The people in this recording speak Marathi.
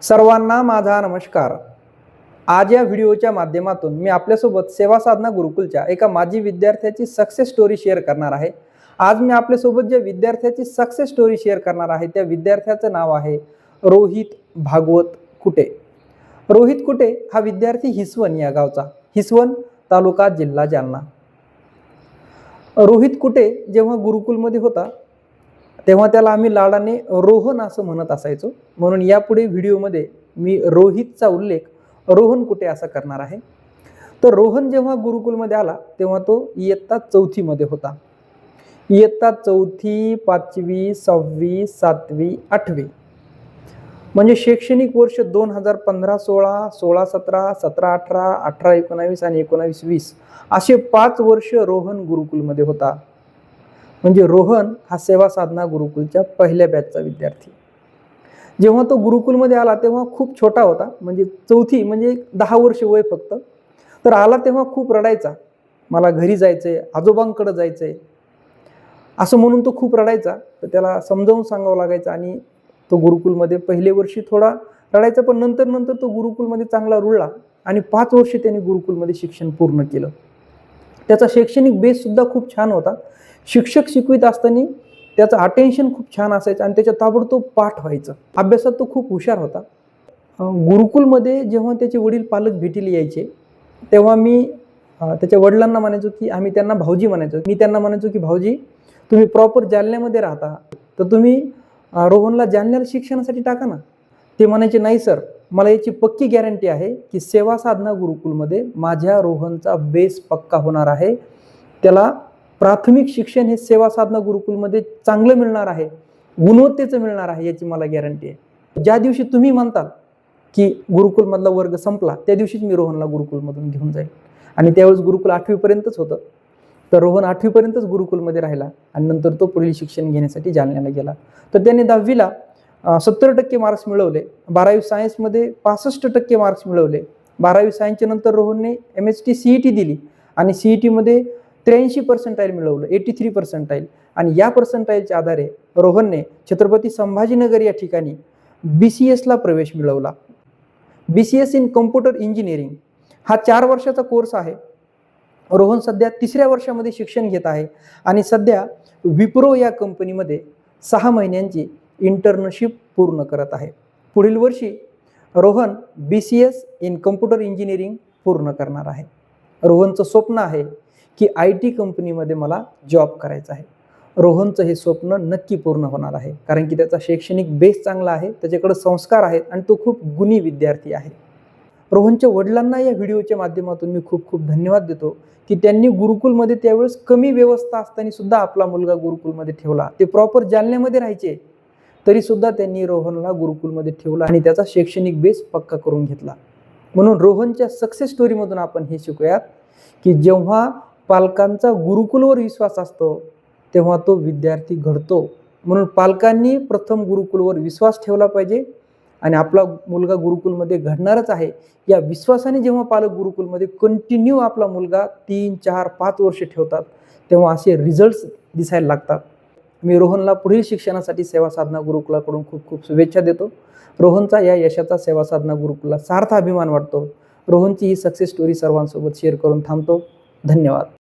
सर्वांना माझा नमस्कार। आज या व्हिडिओच्या माध्यमातून मी आपल्यासोबत सेवा साधना गुरुकुलच्या एका माजी विद्यार्थ्याची सक्सेस स्टोरी शेअर करणार आहे। आज मी आपल्यासोबत ज्या विद्यार्थ्याची सक्सेस स्टोरी शेअर करणार आहे त्या विद्यार्थ्याचं नाव आहे रोहित भागवत कुटे। रोहित कुटे हा विद्यार्थी हिसवण या गावचा, हिसवण तालुका जिल्हा जालना। रोहित कुटे जेव्हा गुरुकुलमध्ये होता तेव्हा त्याला आम्ही लाडाने रोहन असं म्हणत असायचो, म्हणून यापुढे व्हिडिओमध्ये मी रोहितचा उल्लेख रोहन कुटे असा करणार आहे। तर रोहन जेव्हा गुरुकुलमध्ये आला तेव्हा तो इयत्ता 4थी मध्ये होता। इयत्ता 4थी, 5वी, 6वी, 7वी, 8वी म्हणजे शैक्षणिक वर्ष 2015-16, 16-17, 17-18, 18-19 आणि 19-20 असे 5 वर्ष रोहन गुरुकुलमध्ये होता। म्हणजे रोहन हा सेवा साधना गुरुकुलच्या पहिल्या बॅचचा विद्यार्थी। जेव्हा तो गुरुकुलमध्ये आला तेव्हा खूप छोटा होता, म्हणजे 4थी म्हणजे 10 वर्ष वय फक्त। तर आला तेव्हा खूप रडायचा, मला घरी जायचंय, आजोबांकडे जायचंय असं म्हणून तो खूप रडायचा। तर त्याला समजावून सांगावं लागायचं आणि तो गुरुकुलमध्ये पहिले वर्षी थोडा रडायचा, पण नंतर नंतर तो गुरुकुलमध्ये चांगला रुळला आणि 5 वर्ष त्याने गुरुकुलमध्ये शिक्षण पूर्ण केलं। त्याचा शैक्षणिक बेस सुद्धा खूप छान होता। शिक्षक शिकवित असताना त्याचं अटेन्शन खूप छान असायचं आणि त्याच्या ताबडतोब पाठ व्हायचं। अभ्यासात तो खूप हुशार होता। गुरुकुलमध्ये जेव्हा त्याचे वडील पालक भेटीला यायचे तेव्हा मी त्याच्या वडिलांना म्हणायचो की आम्ही त्यांना भाऊजी म्हणायचो। मी त्यांना म्हणायचो की भाऊजी तुम्ही प्रॉपर जालन्यामध्ये राहता, तर तुम्ही रोहनला जालन्याला शिक्षणासाठी टाका ना। ते म्हणायचे नाही सर, मला याची पक्की गॅरंटी आहे की सेवा साधना गुरुकुलमध्ये माझ्या रोहनचा बेस पक्का होणार आहे। त्याला प्राथमिक शिक्षण हे सेवा साधना गुरुकुलमध्ये चांगलं मिळणार आहे, गुणवत्तेचं मिळणार आहे, याची मला गॅरंटी आहे। ज्या दिवशी तुम्ही म्हणताल की गुरुकुलमधला वर्ग संपला त्या दिवशीच मी रोहनला गुरुकुलमधून घेऊन जाईल। आणि त्यावेळेस गुरुकुल 8वी पर्यंतच होतं। तर रोहन 8वी पर्यंतच गुरुकुलमध्ये राहिला आणि नंतर तो पुढील शिक्षण घेण्यासाठी जालन्याला गेला। तर त्याने 10वीला 70% मार्क्स मिळवले, 12वी सायन्समध्ये 65% मार्क्स मिळवले। 12वी सायन्सच्या नंतर रोहनने MST CET दिली आणि CETमध्ये 83% मिळवलं, 83% आणि या पर्सेंटाईलच्या आधारे रोहनने छत्रपती संभाजीनगर या ठिकाणी BCSला प्रवेश मिळवला। BCS इन कम्प्युटर इंजिनिअरिंग हा 4 वर्षाचा कोर्स आहे। रोहन सध्या 3ऱ्या वर्षामध्ये शिक्षण घेत आहे आणि सध्या विप्रो या कंपनीमध्ये 6 महिन्यांची इंटर्नशिप पूर्ण करत आहे। पुढील वर्षी Rohan BCS in computer engineering पूर्ण करणार आहे। रोहनचं स्वप्न आहे की IT कंपनीमध्ये मला जॉब करायचा आहे। रोहनचं हे स्वप्न नक्की पूर्ण होणार आहे, कारण की त्याचा शैक्षणिक बेस चांगला आहे, त्याच्याकडे संस्कार आहेत आणि तो खूप गुणी विद्यार्थी आहे। रोहनच्या वडिलांना या व्हिडिओच्या माध्यमातून मी खूप खूप धन्यवाद देतो की त्यांनी गुरुकुलमध्ये त्यावेळेस कमी व्यवस्था असताना सुद्धा आपला मुलगा गुरुकुलमध्ये ठेवला। ते प्रॉपर जालन्यामध्ये राहायचे तरी सुद्धा त्यांनी रोहनला गुरुकुलमध्ये ठेवला आणि त्याचा शैक्षणिक बेस पक्का करून घेतला। म्हणून रोहनच्या सक्सेस स्टोरीमधून आपण हे शिकूयात की जेव्हा पालकांचा गुरुकुलवर विश्वास असतो तेव्हा तो विद्यार्थी घडतो। म्हणून पालकांनी प्रथम गुरुकुलवर विश्वास ठेवला पाहिजे आणि आपला मुलगा गुरुकुलमध्ये घडणारच आहे या विश्वासाने जेव्हा पालक गुरुकुलमध्ये कंटिन्यू आपला मुलगा 3, 4, 5 वर्ष ठेवतात तेव्हा असे रिझल्ट्स दिसायला लागतात। मी रोहनला पुढील शिक्षणासाठी सेवा साधना गुरुकुलाकडून खूप खूप शुभेच्छा देतो। रोहनचा या यशाचा सेवा साधना गुरुकुलला सार्थ अभिमान वाटतो। रोहनची ही सक्सेस स्टोरी सर्वांसोबत शेअर करून थांबतो। धन्यवाद।